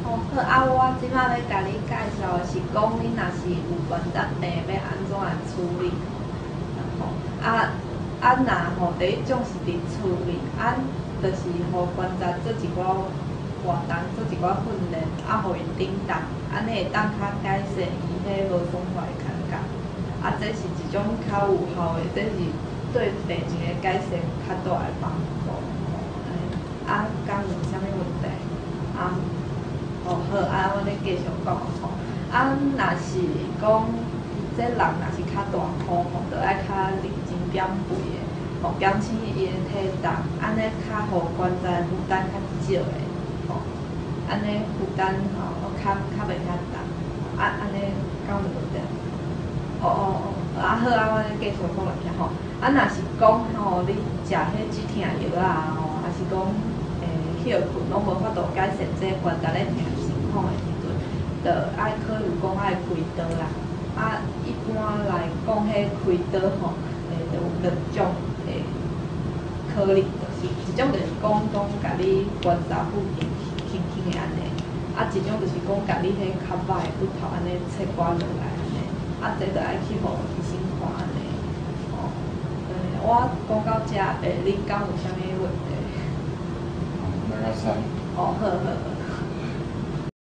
哦，好啊，我即摆要甲你介绍的是讲，你若是有原则病，要安怎来处理？吼，若吼第一种是伫厝里，就是互原则做一寡活动，做一寡训练，互伊顶当，安尼会当较改善伊迄无爽快的感觉。这是一种较有效的，这是对病情的改善较大的帮助。敢有啥物问题？好，我咧继续讲吼。若是讲这人若是较大箍吼，就爱较认真减肥的，减轻伊的体重，安尼较互关节负担较少的，安尼负担较袂遐重，安尼敢有问题？好，我咧继续讲落去吼。若是讲你食迄止痛药还是讲休困拢无法度改善这关节咧痛情况的时阵，就爱考虑讲爱开刀啦。一般来讲，迄开刀就有两种考虑，就是一种就是讲甲你关节附近轻轻的安尼，一种就是讲甲你迄较歹的骨头安尼切刮落来安尼，这就爱去互医生看安尼。我讲到这，你敢有啥物问题？那个啥。好。